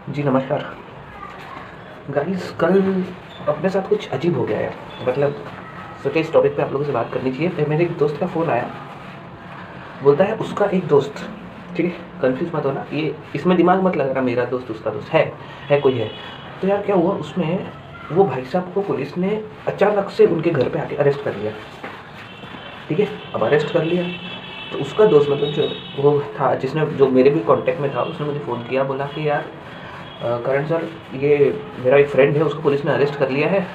जी नमस्कार गाइस। कल अपने साथ कुछ अजीब हो गया है। मतलब सोचा इस टॉपिक पे आप लोगों से बात करनी चाहिए। फिर मेरे एक दोस्त का फ़ोन आया, बोलता है उसका एक दोस्त, ठीक है कंफ्यूज मत होना, ये इसमें दिमाग मत लगाना मेरा दोस्त उसका दोस्त है कोई है। तो यार क्या हुआ उसमें, वो भाई साहब को पुलिस ने अचानक से उनके घर पे आके अरेस्ट कर लिया। ठीक है, अब अरेस्ट कर लिया तो उसका दोस्त मतलब जो वो था, जिसने जो मेरे भी कांटेक्ट में था, उसने मुझे फ़ोन किया, बोला कि यार करण सर, ये मेरा एक फ्रेंड है, उसको पुलिस ने अरेस्ट कर लिया है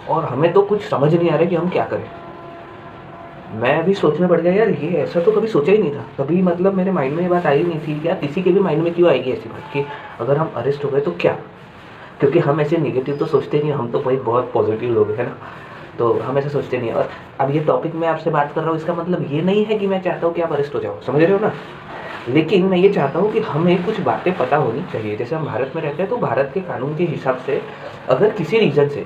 और हमें तो कुछ समझ नहीं आ रहा है कि हम क्या करें। मैं अभी सोचने पड़ गया, यार ये ऐसा तो कभी सोचा ही नहीं था, कभी मतलब मेरे माइंड में ये बात आई नहीं थी। या किसी के भी माइंड में क्यों आएगी ऐसी बात कि अगर हम अरेस्ट हो गए तो क्या। क्योंकि हम ऐसे नेगेटिव तो सोचते नहीं, हम तो भाई बहुत पॉजिटिव लोग हैं ना, तो हम ऐसे सोचते नहीं। और अब ये टॉपिक मैं आपसे बात कर रहा हूँ, इसका मतलब ये नहीं है कि मैं चाहता हूँ कि आप अरेस्ट हो जाओ, समझ रहे हो ना। लेकिन मैं ये चाहता हूँ कि हमें कुछ बातें पता होनी चाहिए। जैसे हम भारत में रहते हैं तो भारत के कानून के हिसाब से अगर किसी रीज़न से,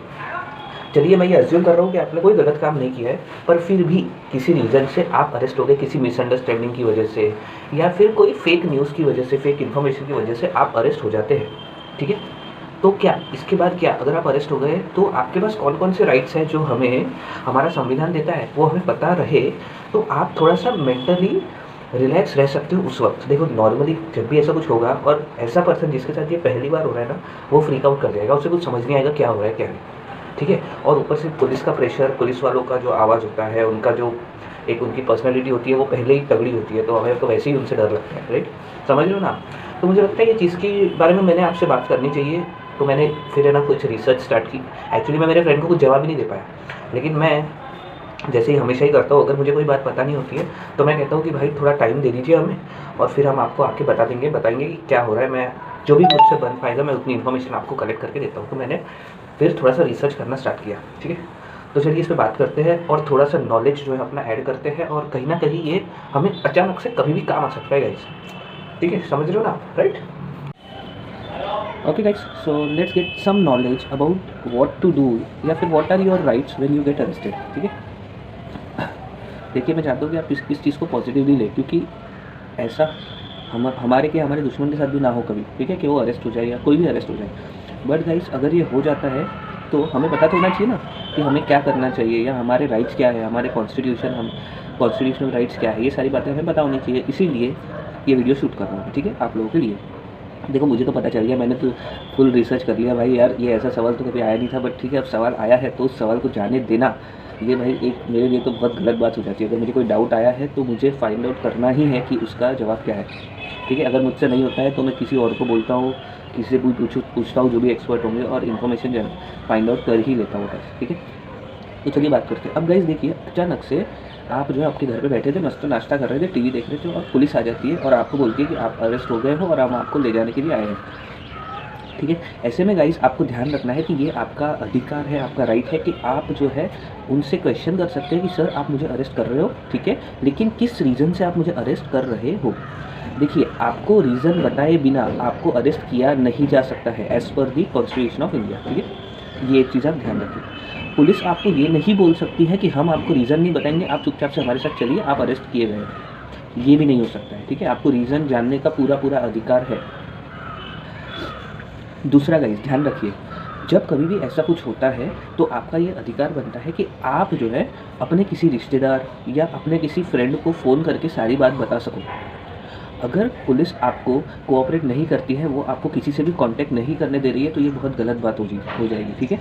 चलिए मैं ये अज्यूम कर रहा हूँ कि आपने कोई गलत काम नहीं किया है, पर फिर भी किसी रीज़न से आप अरेस्ट हो गए, किसी मिसअंडरस्टैंडिंग की वजह से या फिर कोई फेक न्यूज़ की वजह से, फेक इन्फॉर्मेशन की वजह से आप अरेस्ट हो जाते हैं, ठीक है। तो क्या इसके बाद क्या, अगर आप अरेस्ट हो गए तो आपके पास कौन कौन से राइट्स हैं जो हमें हमारा संविधान देता है, वो हमें पता रहे तो आप थोड़ा सा मेंटली रिलैक्स रह सकते हो उस वक्त। देखो नॉर्मली जब भी ऐसा कुछ होगा और ऐसा पर्सन जिसके साथ ये पहली बार हो रहा है ना, वो फ्रीक आउट कर जाएगा, उसे कुछ समझ नहीं आएगा क्या हो रहा है क्या नहीं, ठीक है। और ऊपर से पुलिस का प्रेशर, पुलिस वालों का जो आवाज़ होता है, उनका जो एक उनकी पर्सनैलिटी होती है वो पहले ही तगड़ी होती है, तो हमें तो वैसे ही उनसे डर लगता है, राइट, समझ लो ना। तो मुझे लगता है ये चीज़ के बारे में मैंने आपसे बात करनी चाहिए। तो मैंने फिर है ना कुछ रिसर्च स्टार्ट की। एक्चुअली मैं मेरे फ्रेंड को कुछ जवाब ही नहीं दे पाया, लेकिन मैं जैसे ही हमेशा ही करता हूँ, अगर मुझे कोई बात पता नहीं होती है तो मैं कहता हूँ कि भाई थोड़ा टाइम दे दीजिए हमें, और फिर हम आपको आके बताएंगे कि क्या हो रहा है। मैं जो भी मुझसे बन पाएगा मैं उतनी इन्फॉर्मेशन आपको कलेक्ट करके देता हूँ। तो मैंने फिर थोड़ा सा रिसर्च करना स्टार्ट किया, ठीक है। तो चलिए इस पर बात करते हैं और थोड़ा सा नॉलेज जो है अपना ऐड करते हैं, और कहीं ना कहीं ये हमें अचानक से कभी भी काम आ सकता है गाइस, ठीक है, समझ रहे हो ना, right. Okay guys, so let's get some knowledge about what to do, या फिर what are your rights when you get arrested, ठीक है। देखिए मैं चाहता हूँ कि आप इस चीज़ को पॉजिटिवली लें, क्योंकि ऐसा हमारे दुश्मन के साथ भी ना हो कभी, ठीक है, कि वो अरेस्ट हो जाए या कोई भी अरेस्ट हो जाए। बट गाइस अगर ये हो जाता है तो हमें पता तो होना चाहिए ना कि हमें क्या करना चाहिए, या हमारे राइट्स क्या है, हमारे कॉन्स्टिट्यूशनल राइट्स क्या है, ये सारी बातें हमें पता होनी चाहिए। इसीलिए ये वीडियो शूट कर रहा हूँ, ठीक है, आप लोगों के लिए। देखो मुझे तो पता चल गया, मैंने तो फुल रिसर्च कर लिया भाई। यार ये ऐसा सवाल तो कभी आया नहीं था, बट ठीक है अब सवाल आया है तो उस सवाल को जाने देना, ये भाई एक मेरे लिए तो बहुत गलत बात हो जाती है। अगर मुझे कोई डाउट आया है तो मुझे फाइंड आउट करना ही है कि उसका जवाब क्या है, ठीक है। अगर मुझसे नहीं होता है तो मैं किसी और को बोलता हूँ, किसी से पूछता हूँ जो भी एक्सपर्ट होंगे, और इन्फॉर्मेशन जो फाइंड आउट कर ही लेता हूँ बस, ठीक है। तो चलिए बात करते हैं। अब गाइस देखिए, अचानक से आप जो है आपके घर पे बैठे थे, मस्त नाश्ता कर रहे थे, टीवी देख रहे थे, और पुलिस आ जाती है और आपको बोलती है कि आप अरेस्ट हो गए हो और हम आपको ले जाने के लिए आए हैं, ठीक है। ऐसे में गाइस आपको ध्यान रखना है कि ये आपका अधिकार है, आपका राइट है कि आप जो है उनसे क्वेश्चन कर सकते हैं कि सर आप मुझे अरेस्ट कर रहे हो, ठीक है, लेकिन किस रीज़न से आप मुझे अरेस्ट कर रहे हो। देखिए आपको रीज़न बताए बिना आपको अरेस्ट किया नहीं जा सकता है as per the constitution of India, ठीक है। ये एक चीज़ आप ध्यान रखिए। पुलिस आपको ये नहीं बोल सकती है कि हम आपको रीज़न नहीं बताएंगे, आप चुपचाप से हमारे साथ चलिए, आप अरेस्ट किए गए हैं, ये भी नहीं हो सकता है, ठीक है। आपको रीज़न जानने का पूरा अधिकार है। दूसरा गाइस ध्यान रखिए, जब कभी भी ऐसा कुछ होता है तो आपका ये अधिकार बनता है कि आप जो है अपने किसी रिश्तेदार या अपने किसी फ्रेंड को फ़ोन करके सारी बात बता सको। अगर पुलिस आपको कोऑपरेट नहीं करती है, वो आपको किसी से भी कांटेक्ट नहीं करने दे रही है, तो ये बहुत गलत बात हो जाएगी, ठीक है,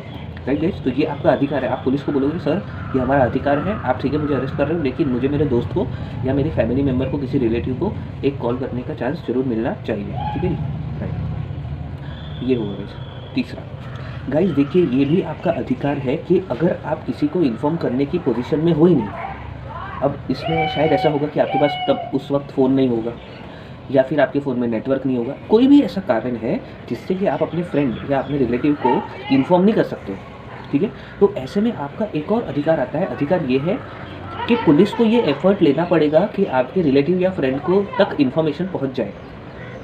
राइट गाइस। तो ये आपका अधिकार है, आप पुलिस को बोलोगे सर ये हमारा अधिकार है, आप ठीक है मुझे अरेस्ट कर रहे हो, लेकिन मुझे मेरे दोस्त को या मेरे फैमिली मेम्बर को, किसी रिलेटिव को एक कॉल करने का चांस जरूर मिलना चाहिए, ठीक है, राइट। ये होगा गाइस। तीसरा गाइस देखिए, ये भी आपका अधिकार है कि अगर आप किसी को इन्फॉर्म करने की पोजीशन में हो ही नहीं, अब इसमें शायद ऐसा होगा कि आपके पास तब उस वक्त फ़ोन नहीं होगा, या फिर आपके फ़ोन में नेटवर्क नहीं होगा, कोई भी ऐसा कारण है जिससे कि आप अपने फ्रेंड या अपने रिलेटिव को इन्फॉर्म नहीं कर सकते, ठीक है। तो ऐसे में आपका एक और अधिकार आता है। अधिकार ये है कि पुलिस को ये एफर्ट लेना पड़ेगा कि आपके रिलेटिव या फ्रेंड को तक इन्फॉर्मेशन पहुँच जाए,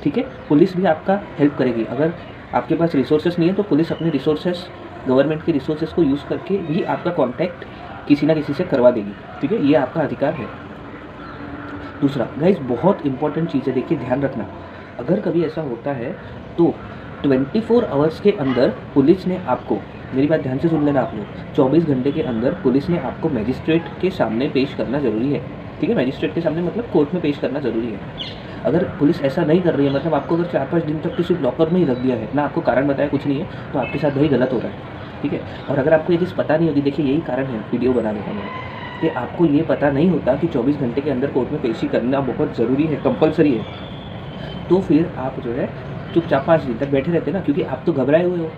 ठीक है। पुलिस भी आपका हेल्प करेगी। अगर आपके पास रिसोर्सेस नहीं है तो पुलिस अपने रिसोर्सेस, गवर्नमेंट के रिसोर्सेस को यूज़ करके भी आपका कांटेक्ट किसी ना किसी से करवा देगी, ठीक है, ये आपका अधिकार है। दूसरा गाइस बहुत इंपॉर्टेंट चीज़ है, देखिए ध्यान रखना, अगर कभी ऐसा होता है तो 24 आवर्स के अंदर पुलिस ने आपको, मेरी बात ध्यान से सुन लेना आप लोग, 24 घंटे के अंदर पुलिस ने आपको मजिस्ट्रेट के सामने पेश करना ज़रूरी है। ठीक है, मजिस्ट्रेट के सामने मतलब कोर्ट में पेश करना ज़रूरी है। अगर पुलिस ऐसा नहीं कर रही है, मतलब आपको अगर 4-5 दिन तक किसी लॉकर में ही रख दिया है ना, आपको कारण बताया कुछ नहीं है, तो आपके साथ वही गलत हो रहा है। ठीक है, और अगर आपको ये चीज़ पता नहीं होती, देखिए यही कारण है वीडियो बनाने का मेरा, कि आपको ये पता नहीं होता कि 24 घंटे के अंदर कोर्ट में पेशी करना बहुत ज़रूरी है, कंपलसरी है, तो फिर आप जो है चुपचाप 5 दिन तक बैठे रहते ना, क्योंकि आप तो घबराए हुए हो,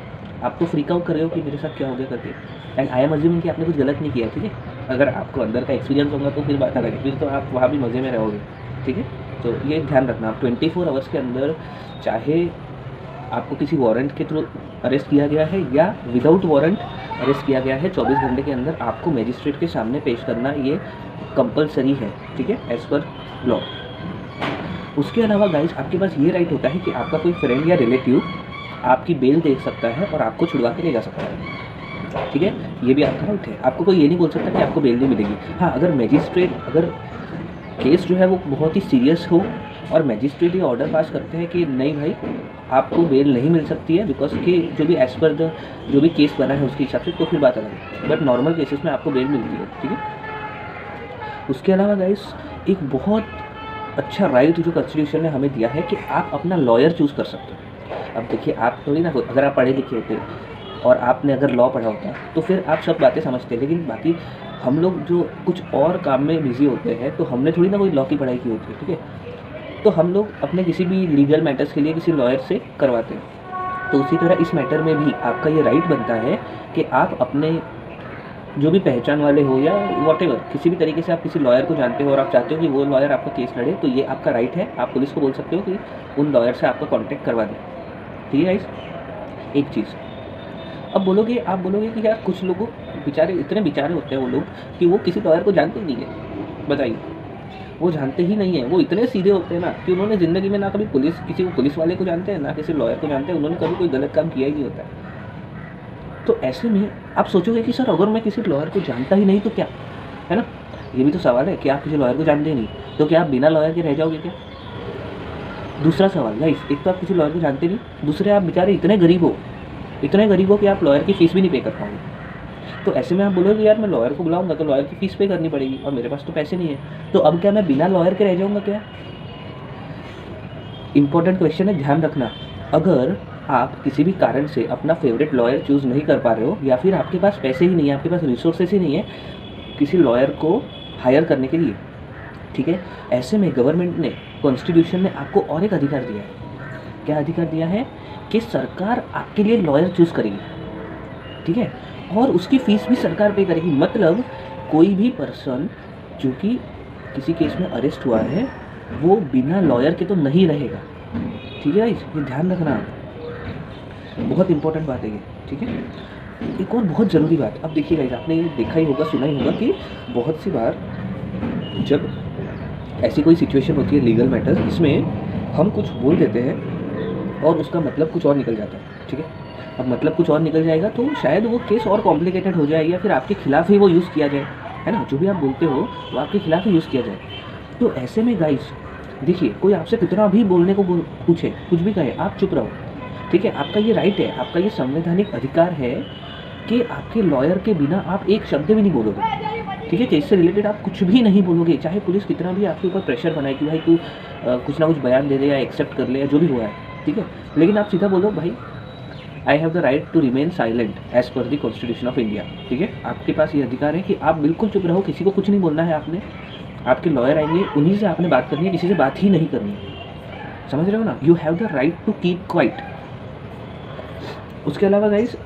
आप तो फ्रीक आउट कर रहे हो कि मेरे साथ क्या हो गया करके, एंड आई एम अज्यूमिंग कि आपने कुछ गलत नहीं किया। ठीक है, अगर आपको अंदर का एक्सपीरियंस होगा तो फिर बात अलग है, फिर तो आप वहाँ भी मज़े में रहोगे। ठीक है, तो ये ध्यान रखना, आप 24 आवर्स के अंदर, चाहे आपको किसी वारंट के थ्रू अरेस्ट किया गया है या विदाउट वारंट अरेस्ट किया गया है, 24 घंटे के अंदर आपको मजिस्ट्रेट के सामने पेश करना ये कंपलसरी है। ठीक है, एज़ पर लॉ। उसके अलावा गाइस, आपके पास ये राइट होता है कि आपका कोई फ्रेंड या रिलेटिव आपकी बेल दे सकता है और आपको छुड़वा के ले जा सकता है। ठीक है, ये भी आपका राइट है, आपको कोई ये नहीं बोल सकता कि आपको बेल नहीं मिलेगी। हाँ, अगर मजिस्ट्रेट, अगर केस जो है वो बहुत ही सीरियस हो और मजिस्ट्रेट ये ऑर्डर पास करते हैं कि नहीं भाई आपको बेल नहीं मिल सकती है, बिकॉज कि जो भी एज पर जो भी केस बना है उसके हिसाब से, तो फिर बात अलग है, बट नॉर्मल केसेस में आपको बेल मिलती है। ठीक है, उसके अलावा गाइस, एक बहुत अच्छा राइट जो कॉन्स्टिट्यूशन ने हमें दिया है कि आप अपना लॉयर चूज़ कर सकते हो। अब देखिए, आप थोड़ी ना, अगर आप पढ़े लिखे होते और आपने अगर लॉ पढ़ा होता तो फिर आप सब बातें समझते, लेकिन बाकी हम लोग जो कुछ और काम में बिजी होते हैं, तो हमने थोड़ी ना कोई लॉ की पढ़ाई की होती है। ठीक है, तो हम लोग अपने किसी भी लीगल मैटर्स के लिए किसी लॉयर से करवाते हैं, तो उसी तरह इस मैटर में भी आपका ये राइट बनता है कि आप अपने जो भी पहचान वाले हो या वॉटेवर, किसी भी तरीके से आप किसी लॉयर को जानते हो और आप चाहते हो कि वो लॉयर आपका केस लड़े, तो ये आपका राइट है, आप पुलिस को बोल सकते हो कि उन लॉयर से आपका कॉन्टैक्ट करवा दें। ठीक है गाइस, एक चीज़। अब बोलोगे, आप बोलोगे कि यार कुछ लोगों बेचारे इतने बेचारे होते हैं वो लोग कि वो किसी लॉयर को जानते ही नहीं है। बताइए, वो जानते ही नहीं है, वो इतने सीधे होते हैं ना कि उन्होंने ज़िंदगी में ना कभी किसी को पुलिस वाले को जानते हैं, ना किसी लॉयर को जानते हैं, उन्होंने कभी कोई गलत काम किया ही नहीं होता है। तो ऐसे में आप सोचोगे कि सर अगर मैं किसी लॉयर को जानता ही नहीं तो क्या, है ना, ये भी तो सवाल है कि आप किसी लॉयर को जानते ही नहीं तो क्या आप बिना लॉयर के रह जाओगे क्या। दूसरा सवाल गाइस, एक तो आप किसी लॉयर को जानते नहीं, दूसरे आप बेचारे इतने गरीब हो कि आप लॉयर की फ़ीस भी नहीं पे कर पाओगे। तो ऐसे में आप बोलोगे यार मैं लॉयर को बुलाऊंगा तो लॉयर की फ़ीस पे करनी पड़ेगी और मेरे पास तो पैसे नहीं है, तो अब क्या मैं बिना लॉयर के रह जाऊँगा क्या। इंपॉर्टेंट क्वेश्चन है, ध्यान रखना। अगर आप किसी भी कारण से अपना फेवरेट लॉयर चूज़ नहीं कर पा रहे हो या फिर आपके पास पैसे ही नहीं है, आपके पास रिसोर्सेस ही नहीं है किसी लॉयर को हायर करने के लिए, ठीक है, ऐसे में गवर्नमेंट ने, कॉन्स्टिट्यूशन ने आपको और एक अधिकार दिया है। क्या अधिकार दिया है कि सरकार आपके लिए लॉयर चूज़ करेगी। ठीक है, और उसकी फ़ीस भी सरकार पे करेगी। मतलब कोई भी पर्सन जो कि किसी केस में अरेस्ट हुआ है वो बिना लॉयर के तो नहीं रहेगा। ठीक है गाइस, ये ध्यान रखना, बहुत इंपॉर्टेंट बात है ये। ठीक है, एक और बहुत ज़रूरी बात, अब देखिए गाइस, आपने ये देखा ही होगा, सुना ही होगा कि बहुत सी बार जब ऐसी कोई सिचुएशन होती है लीगल मैटर्स, इसमें हम कुछ बोल देते हैं और उसका मतलब कुछ और निकल जाता है। ठीक है, अब मतलब कुछ और निकल जाएगा तो शायद वो केस और कॉम्प्लिकेटेड हो जाए या फिर आपके खिलाफ ही वो यूज़ किया जाए, है ना, जो भी आप बोलते हो वो आपके खिलाफ ही यूज़ किया जाए। तो ऐसे में गाइस देखिए, कोई आपसे कितना भी बोलने को पूछे, कुछ भी कहे, आप चुप रहो। ठीक है, आपका ये राइट है, आपका ये संवैधानिक अधिकार है कि आपके लॉयर के बिना आप एक शब्द भी नहीं बोलोगे। ठीक है, केस से रिलेटेड आप कुछ भी नहीं बोलोगे, चाहे पुलिस कितना भी आपके ऊपर प्रेशर बनाए कि भाई तू कुछ ना कुछ बयान दे दे या एक्सेप्ट कर ले या जो भी हुआ है। ठीक है, लेकिन आप सीधा बोलो भाई I have the right to remain silent as per the constitution of India. ठीक है, आपके पास ये अधिकार है कि आप बिल्कुल चुप रहो, किसी को कुछ नहीं बोलना है आपने। आपके लॉयर आएंगे, उन्हीं से आपने बात करनी है, किसी से बात ही नहीं करनी है। समझ रहे हो ना, you have the right to keep quiet. उसके अलावा गाइस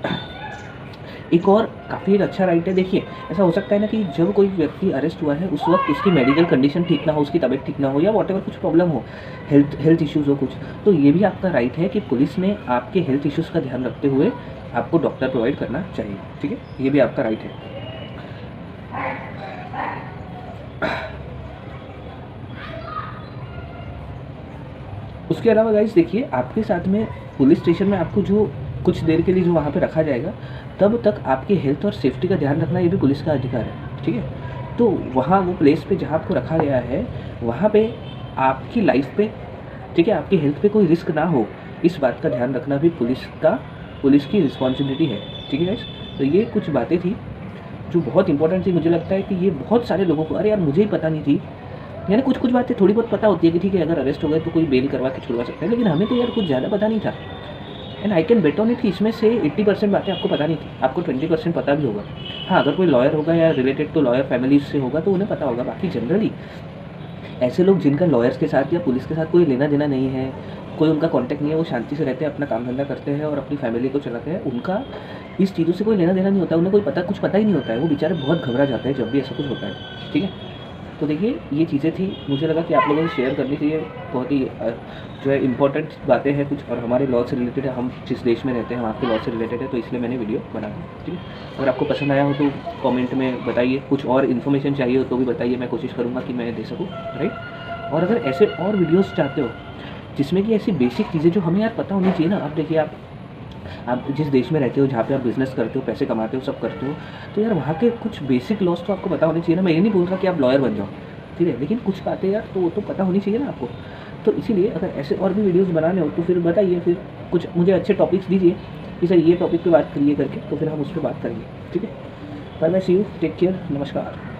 एक और काफ़ी एक अच्छा राइट है। देखिए, ऐसा हो सकता है ना कि जब कोई व्यक्ति अरेस्ट हुआ है उस वक्त उसकी मेडिकल कंडीशन ठीक ना हो, उसकी तबीयत ठीक ना हो या वॉटेवर कुछ प्रॉब्लम हो, हेल्थ इश्यूज़ हो कुछ, तो ये भी आपका राइट है कि पुलिस ने आपके हेल्थ इश्यूज़ का ध्यान रखते हुए आपको डॉक्टर प्रोवाइड करना चाहिए। ठीक है, ये भी आपका राइट है। उसके अलावा गाइस देखिए, आपके साथ में पुलिस स्टेशन में आपको जो कुछ देर के लिए जो वहाँ पे रखा जाएगा, तब तक आपकी हेल्थ और सेफ्टी का ध्यान रखना ये भी पुलिस का अधिकार है। ठीक है, तो वहाँ वो प्लेस पे जहाँ आपको रखा गया है वहाँ पे आपकी लाइफ पे, ठीक है, आपकी हेल्थ पे कोई रिस्क ना हो, इस बात का ध्यान रखना भी पुलिस की रिस्पॉन्सिबिलिटी है। ठीक है गाइस, तो ये कुछ बातें थी जो बहुत इंपॉर्टेंट थी। मुझे लगता है कि ये बहुत सारे लोगों को, अरे यार मुझे ही पता नहीं थी, यानी कुछ बातें थोड़ी बहुत पता होती है कि ठीक है अगर अरेस्ट हो गए तो कोई बेल करवा के छुड़वा सकता है, लेकिन हमें तो यार कुछ ज़्यादा पता नहीं था। And I can bet on it कि इसमें से 80% बातें आपको पता नहीं थी, आपको 20% पता भी होगा। हाँ, अगर कोई लॉयर होगा या रिलेटेड तो लॉयर फैमिली से होगा तो उन्हें पता होगा। बाकी जनरली ऐसे लोग जिनका लॉयर्स के साथ या पुलिस के साथ कोई लेना देना नहीं है, कोई उनका कांटेक्ट नहीं है, वो शांति से रहते हैं, अपना काम धंधा करते हैं और अपनी फैमिली को चलाते हैं, उनका इस चीज़ों से कोई लेना देना नहीं होता, उन्हें कुछ पता ही नहीं होता है। वो बेचारे बहुत घबरा जाते हैं जब भी ऐसा कुछ होता है। ठीक है, तो देखिए ये चीज़ें थी, मुझे लगा कि आप लोगों से शेयर करनी चाहिए। बहुत ही जो है इम्पोर्टेंट बातें हैं कुछ, और हमारे लॉ से रिलेटेड है, हम जिस देश में रहते हैं वहाँ के लॉ से रिलेटेड है, तो इसलिए मैंने वीडियो बना दी। ठीक है, अगर आपको पसंद आया हो तो कमेंट में बताइए, कुछ और इन्फॉर्मेशन चाहिए हो तो भी बताइए, मैं कोशिश करूँगा कि मैं दे सकूँ। राइट, और अगर ऐसे और वीडियोज़ चाहते हो जिसमें कि ऐसी बेसिक चीज़ें जो हमें यार पता होनी चाहिए ना। आप देखिए, आप जिस देश में रहते हो, जहाँ पे आप बिज़नेस करते हो, पैसे कमाते हो, सब करते हो, तो यार वहाँ के कुछ बेसिक लॉज तो आपको पता होनी चाहिए ना। मैं ये नहीं बोल रहा कि आप लॉयर बन जाओ, ठीक है, लेकिन कुछ बातें यार तो वो तो पता होनी चाहिए ना आपको। तो इसीलिए अगर ऐसे और भी वीडियोज़ बनाने हो तो फिर बताइए, फिर कुछ मुझे अच्छे टॉपिक्स दीजिए कि सर ये टॉपिक पे बात करिए करके, तो फिर हम उस पर बात करेंगे। ठीक है, bye bye, see you, take care, नमस्कार।